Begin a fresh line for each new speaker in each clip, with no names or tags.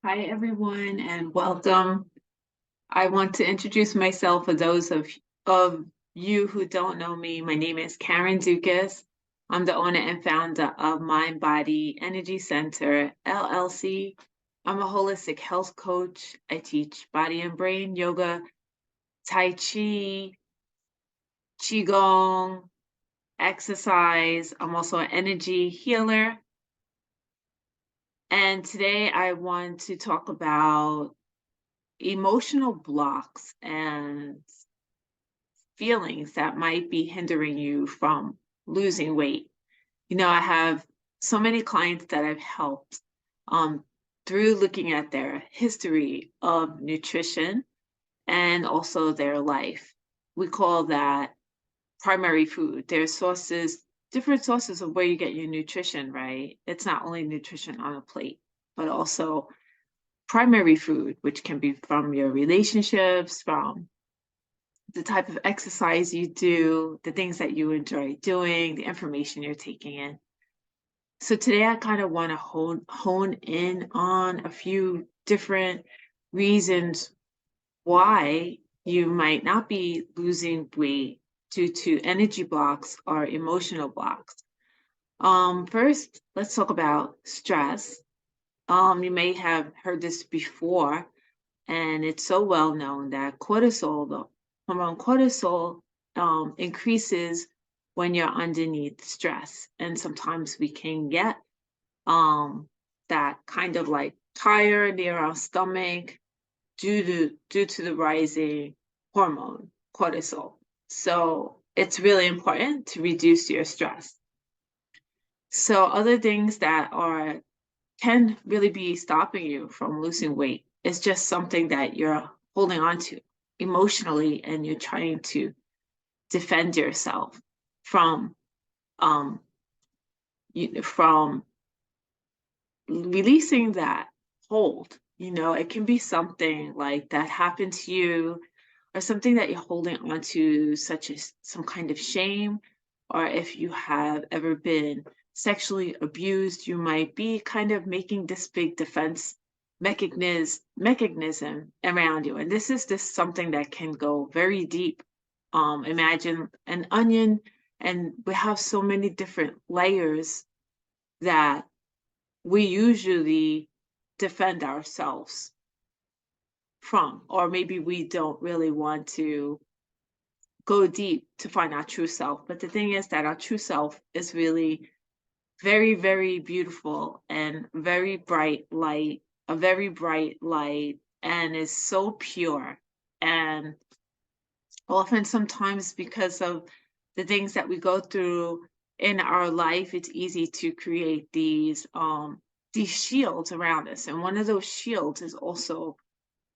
Hi, everyone, and welcome. I want to introduce myself for those of you who don't know me. My name is Karen Dukas. I'm the owner and founder of Mind Body Energy Center, LLC. I'm a holistic health coach. I teach body and brain yoga, Tai Chi, Qigong, exercise. I'm also an energy healer. And today I want to talk about emotional blocks and feelings that might be hindering you from losing weight. I have so many clients that I've helped um, through looking at their history of nutrition and also their life. We call that primary food. There's different sources of where you get your nutrition, right? It's not only nutrition on a plate, but also primary food, which can be from your relationships, from the type of exercise you do, the things that you enjoy doing, the information you're taking in. So today I kind of want to hone in on a few different reasons why you might not be losing weight due to energy blocks or emotional blocks. First, let's talk about stress. You may have heard this before, and it's so well known that cortisol, the hormone cortisol, increases when you're underneath stress. And sometimes we can get that kind of like tired near our stomach due to the rising hormone cortisol. So it's really important to reduce your stress. So other things that are can really be stopping you from losing weight. It's just something that you're holding on to emotionally and you're trying to defend yourself from um from releasing that hold. It can be something like that happened to you or something that you're holding on to, such as some kind of shame, or if you have ever been sexually abused, you might be kind of making this big defense mechanism around you. And this is just something that can go very deep. Imagine an onion, and we have so many different layers that we usually defend ourselves from, or maybe we don't really want to go deep to find our true self. But the thing is that our true self is really very, very beautiful and very bright light, a very bright light, and is so pure. And often, sometimes, because of the things that we go through in our life, it's easy to create these shields around us. And one of those shields is also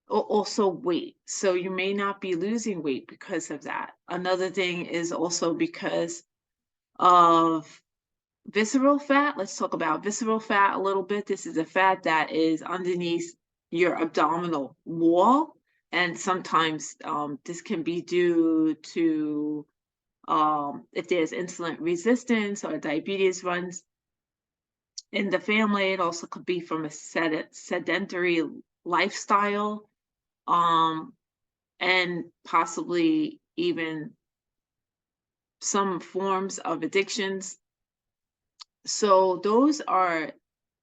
weight. So you may not be losing weight because of that. Another thing is also because of visceral fat. Let's talk about visceral fat a little bit. This is a fat that is underneath your abdominal wall. And sometimes this can be due to if there's insulin resistance or diabetes runs in the family. It also could be from a sedentary lifestyle, um, and possibly even some forms of addictions. So those are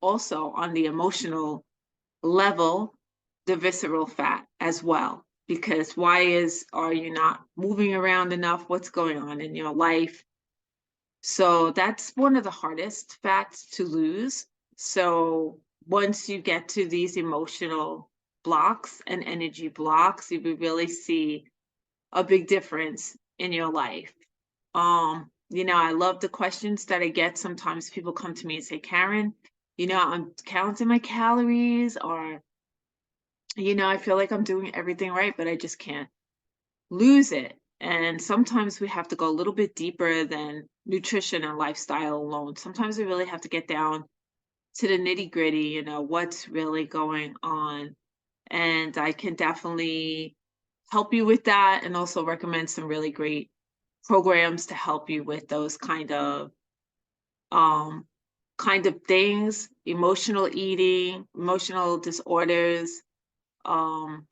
also on the emotional level, the visceral fat as well. Because are you not moving around enough? What's going on in your life? So that's one of the hardest fats to lose. So once you get to these emotional blocks and energy blocks, you will really see a big difference in your life. I love the questions that I get. Sometimes people come to me and say, Karen, I'm counting my calories, or, I feel like I'm doing everything right, but I just can't lose it. And sometimes we have to go a little bit deeper than nutrition and lifestyle alone. Sometimes we really have to get down to the nitty gritty, what's really going on. And I can definitely help you with that and also recommend some really great programs to help you with those kind of um, kind of things, emotional eating, emotional disorders. Um,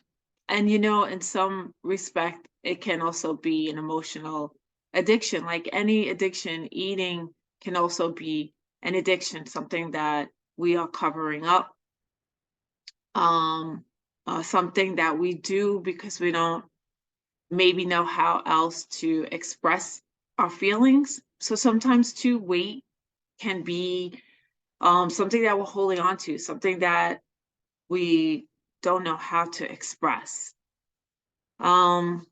and in some respect, it can also be an emotional addiction. Like any addiction, eating can also be an addiction, something that we are covering up, um, something that we do because we don't maybe know how else to express our feelings. So sometimes too, weight can be something that we're holding on to, something that we don't know how to express. Um,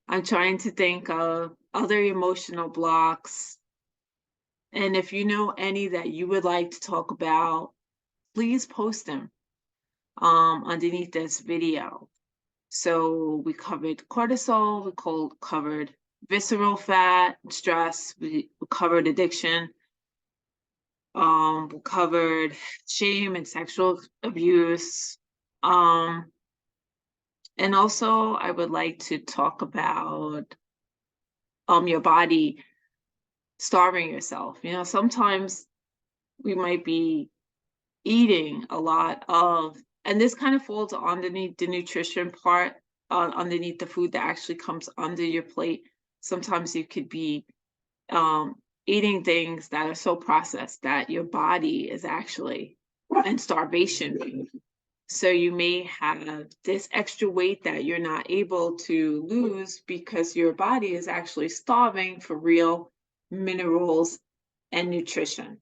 I'm trying to think of other emotional blocks. And if you know any that you would like to talk about, please post them underneath this video. So we covered cortisol, covered visceral fat, stress, we covered addiction, we covered shame and sexual abuse. Um, and also I would like to talk about your body starving yourself. Sometimes we might be eating a lot of, and this kind of falls underneath the nutrition part, underneath the food that actually comes under your plate. Sometimes you could be um, eating things that are so processed that your body is actually in starvation. So you may have this extra weight that you're not able to lose because your body is actually starving for real minerals and nutrition.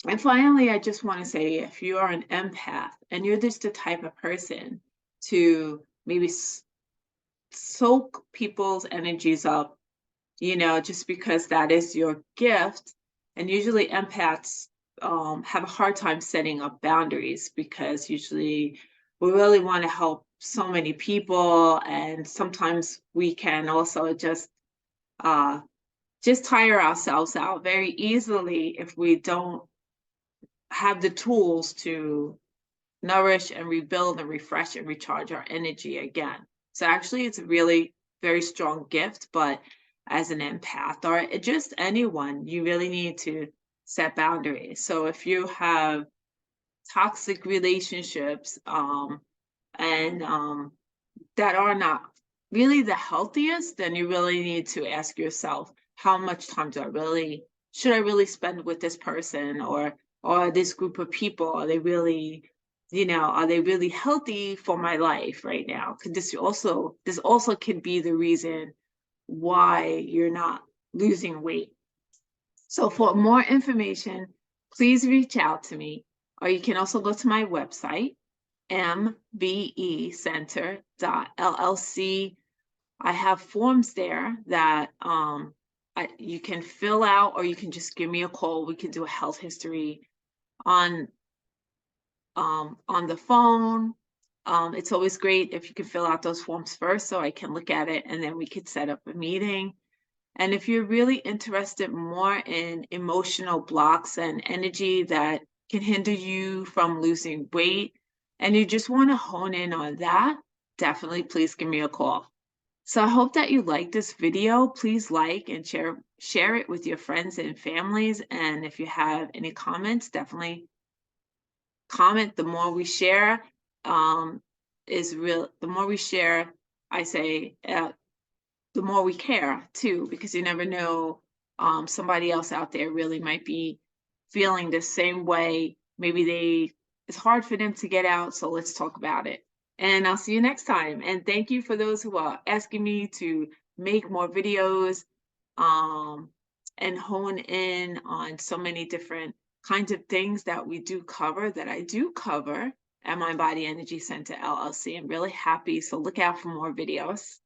And finally, I just want to say if you are an empath and you're just the type of person to maybe soak people's energies up, just because that is your gift. And usually empaths have a hard time setting up boundaries because usually we really want to help so many people. And sometimes we can also just tire ourselves out very easily if we don't have the tools to nourish and rebuild and refresh and recharge our energy again. So actually, it's a really very strong gift, but as an empath or just anyone, you really need to set boundaries. So if you have toxic relationships and that are not really the healthiest, then you really need to ask yourself, how much time should I really spend with this person or this group of people? Are they really, are they really healthy for my life right now? Could this also could be the reason why you're not losing weight. So for more information, please reach out to me, or you can also go to my website, mbecenter.llc. I have forms there that you can fill out, or you can just give me a call. We can do a health history on the phone. It's always great if you can fill out those forms first so I can look at it and then we could set up a meeting. And if you're really interested more in emotional blocks and energy that can hinder you from losing weight, and you just want to hone in on that, definitely please give me a call. So I hope that you like this video. Please like and share it with your friends and families. And if you have any comments, definitely comment. The more we share, the more we share, I say, the more we care too, because you never know, somebody else out there really might be feeling the same way. Maybe it's hard for them to get out, so let's talk about it. And I'll see you next time. And thank you for those who are asking me to make more videos, and hone in on so many different kinds of things that I do cover at Mind Body Energy Center LLC. I'm really happy, so look out for more videos.